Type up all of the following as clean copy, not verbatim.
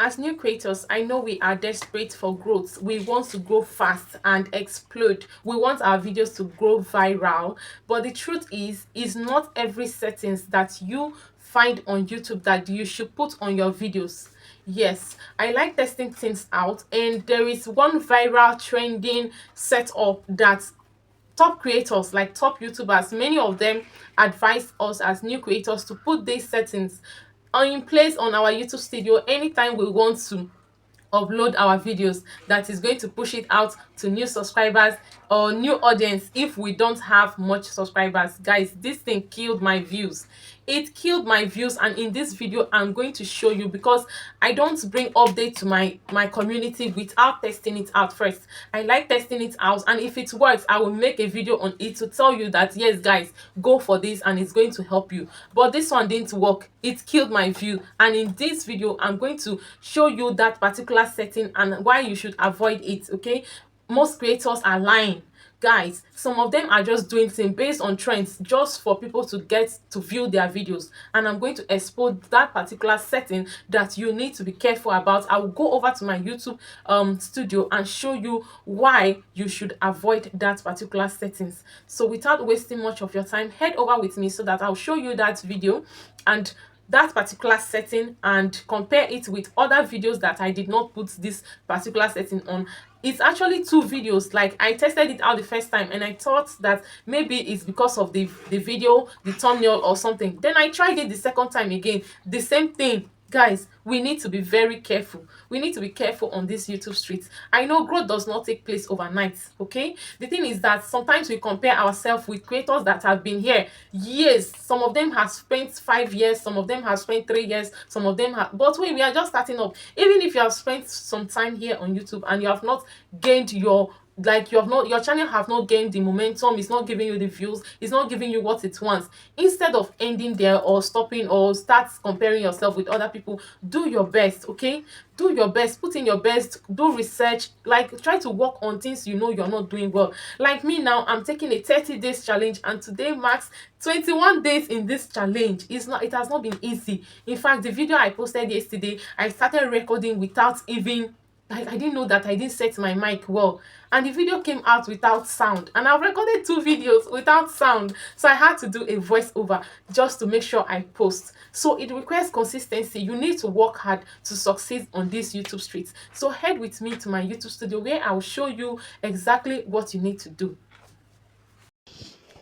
As new creators, I know we are desperate for growth. We want to grow fast and explode. We want our videos to grow viral. But the truth is not every settings that you find on YouTube that you should put on your videos. Yes, I like testing things out, and there is one viral trending setup that top creators, like top YouTubers, many of them advise us as new creators to put these settings in place on our YouTube studio anytime we want to upload our videos. That is going to push it out to new subscribers or new audience. If we don't have much subscribers, guys, this thing killed my views. It killed my views, and in this video I'm going to show you, because I don't bring update to my community without testing it out first. I like testing it out, and if it works, I will make a video on it to tell you that yes guys, go for this and it's going to help you. But this one didn't work. It killed my view, and in this video I'm going to show you that particular setting and why you should avoid it. Okay, most creators are lying, guys. Some of them are just doing things based on trends just for people to get to view their videos, and I'm going to expose that particular setting that you need to be careful about. I will go over to my YouTube studio and show you why you should avoid that particular settings. So without wasting much of your time, head over with me so that I'll show you that video and that particular setting, and compare it with other videos that I did not put this particular setting on. It's actually two videos. Like, I tested it out the first time and I thought that maybe it's because of the video, the thumbnail or something. Then I tried it the second time again, the same thing. Guys, we need to be very careful. We need to be careful on this YouTube streets. I know growth does not take place overnight. Okay, the thing is that sometimes we compare ourselves with creators that have been here years. Some of them have spent 5 years, some of them have spent 3 years, some of them have, but we are just starting up. Even if you have spent some time here on YouTube and you have not gained your, like, you have not, your channel have not gained the momentum, it's not giving you the views, it's not giving you what it wants, instead of ending there or stopping or start comparing yourself with other people, do your best. Okay, do your best, put in your best, do research, like try to work on things you know you're not doing well. Like me now, I'm taking a 30 days challenge, and today marks 21 days in this challenge. It has not been easy. In fact, the video I posted yesterday, I started recording without even, I didn't know that I didn't set my mic well, and the video came out without sound, and I've recorded 2 videos without sound, so I had to do a voiceover just to make sure I post. So it requires consistency. You need to work hard to succeed on this YouTube streets. So head with me to my YouTube studio where I'll show you exactly what you need to do.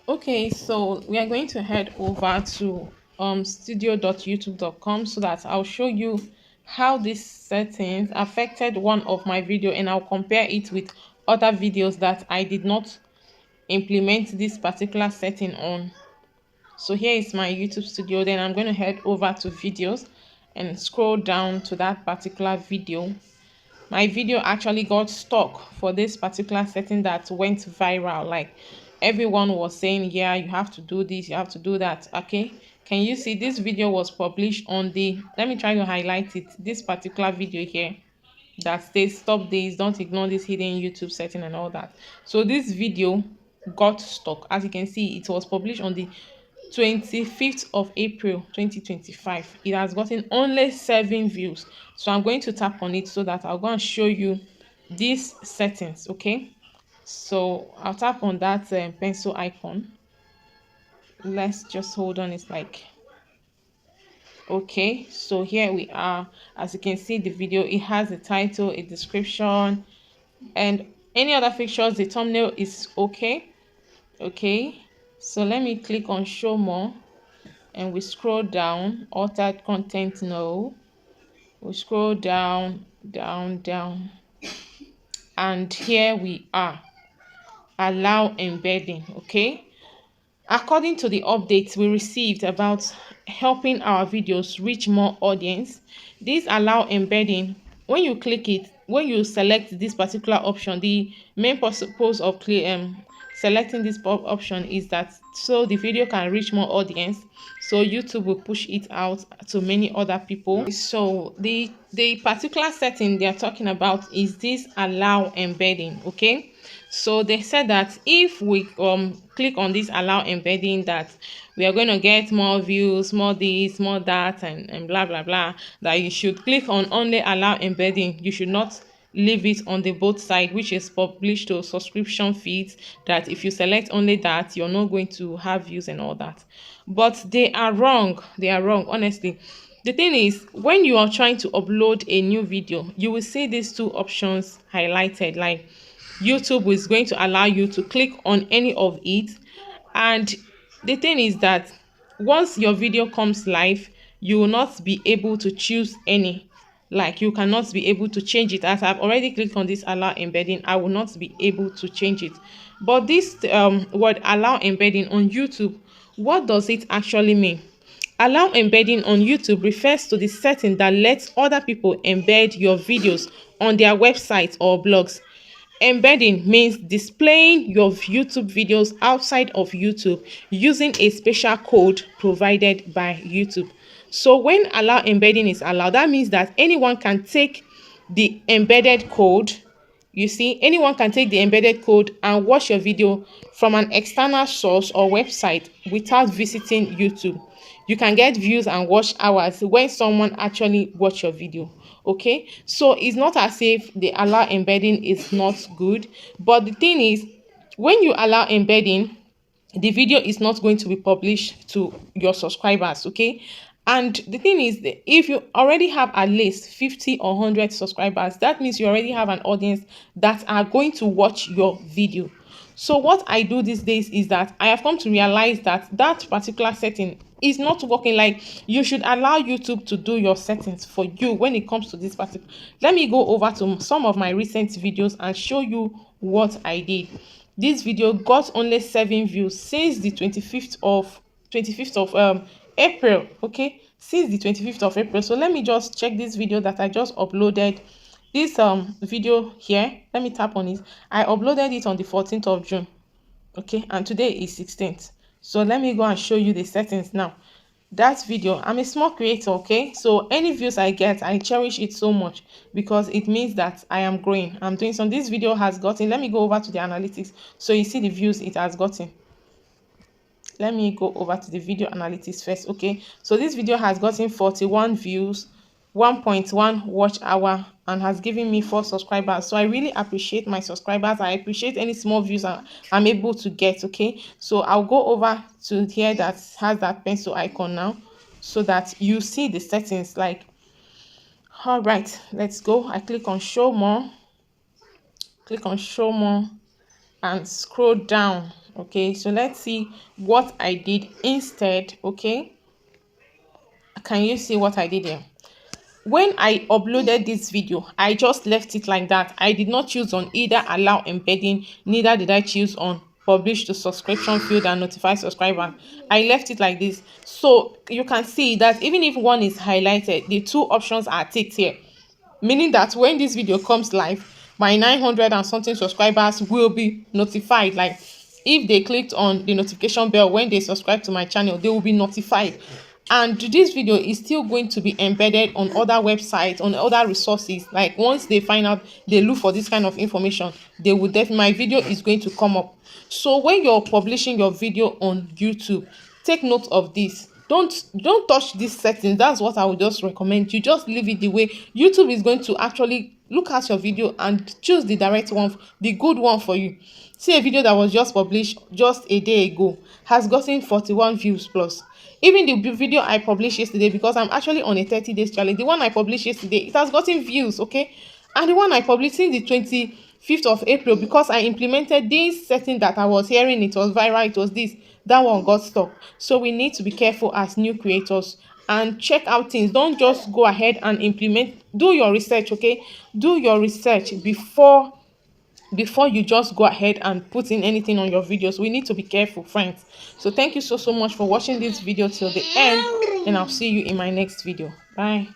Okay, so we are going to head over to studio.youtube.com so that I'll show you how these settings affected one of my video, and I'll compare it with other videos that I did not implement this particular setting on. So here is my YouTube studio. Then I'm going to head over to videos and scroll down to that particular video. My video actually got stuck for this particular setting that went viral. Like, everyone was saying, yeah, you have to do this, you have to do that. Okay, can you see this video was published on the, let me try to highlight it, this particular video here that says stop this, don't ignore this hidden YouTube setting and all that. So this video got stuck. As you can see, it was published on the 25th of April 2025. It has gotten only 7 views. So I'm going to tap on it so that I'll go and show you these settings. Okay, so I'll tap on that pencil icon. Let's just hold on. It's like, okay, so here we are. As you can see, the video, it has a title, a description, and any other pictures. The thumbnail is okay. Okay, so let me click on show more, and we scroll down. Altered content, no. We scroll down, down, and here we are. Allow embedding. Okay, according to the updates we received about helping our videos reach more audience, this allow embedding, when you click it, when you select this particular option, the main purpose of selecting this option is that so the video can reach more audience, so YouTube will push it out to many other people. So the particular setting they are talking about is this allow embedding. Okay, So they said that if we click on this allow embedding, that we are going to get more views, more this, more that, and blah blah blah. That you should click on only allow embedding. You should not leave it on the both side, which is published to subscription feeds. That if you select only that, you're not going to have views and all that. But they are wrong. They are wrong, honestly. The thing is, when you are trying to upload a new video, you will see these two options highlighted. Like, YouTube is going to allow you to click on any of it. And the thing is that once your video comes live, you will not be able to choose any. Like, you cannot be able to change it. As I've already clicked on this allow embedding, I will not be able to change it. But this word allow embedding on YouTube, what does it actually mean? Allow embedding on YouTube refers to the setting that lets other people embed your videos on their websites or blogs. Embedding means displaying your YouTube videos outside of YouTube using a special code provided by YouTube. So when allow embedding is allowed, that means that anyone can take the embedded code. You see, anyone can take the embedded code and watch your video from an external source or website without visiting YouTube. You can get views and watch hours when someone actually watch your video. Okay, so it's not as if the allow embedding is not good, but the thing is, when you allow embedding, the video is not going to be published to your subscribers. Okay, and the thing is that if you already have at least 50 or 100 subscribers, that means you already have an audience that are going to watch your video. So what I do these days is that I have come to realize that that particular setting is not working. Like, you should allow YouTube to do your settings for you when it comes to this particular. Let me go over to some of my recent videos and show you what I did. This video got only 7 views since the 25th of April. Okay, since the 25th of April. So let me just check this video that I just uploaded. This video here, let me tap on it. I uploaded it on the 14th of June. Okay, and today is 16th. So let me go and show you the settings now. That video, I'm a small creator. Okay, so any views I get, I cherish it so much because it means that I am growing. I'm doing some. This video has gotten, let me go over to the analytics so you see the views it has gotten. Let me go over to the video analytics first. Okay, so this video has gotten 41 views, 1.1 watch hour, and has given me 4 subscribers. So I really appreciate my subscribers. I appreciate any small views I'm able to get. Okay, so I'll go over to here that has that pencil icon now so that you see the settings. Like, all right, let's go. I click on show more, and scroll down. Okay, so let's see what I did instead. Okay, can you see what I did here? When I uploaded this video, I just left it like that. I did not choose on either allow embedding, neither did I choose on publish to subscription field and notify subscriber. I left it like this. So you can see that even if one is highlighted, the 2 options are ticked here, meaning that when this video comes live, my 900 and something subscribers will be notified. Like, if they clicked on the notification bell when they subscribe to my channel, they will be notified. And this video is still going to be embedded on other websites, on other resources. Like, once they find out, they look for this kind of information, they will definitely, my video is going to come up. So when you're publishing your video on YouTube, take note of this. Don't touch these settings. That's what I would just recommend. You just leave it the way. YouTube is going to actually look at your video and choose the direct one, the good one for you. See, a video that was just published just a day ago has gotten 41 views plus. Even the video I published yesterday, because I'm actually on a 30 days challenge, the one I published yesterday, it has gotten views. Okay, and the one I published since the 25th of April, because I implemented this setting that I was hearing, it was viral, it was this, that one got stuck. So we need to be careful as new creators and check out things. Don't just go ahead and implement. Do your research. Okay, do your research before you just go ahead and put in anything on your videos. We need to be careful, friends. So thank you so much for watching this video till the end, and I'll see you in my next video. Bye.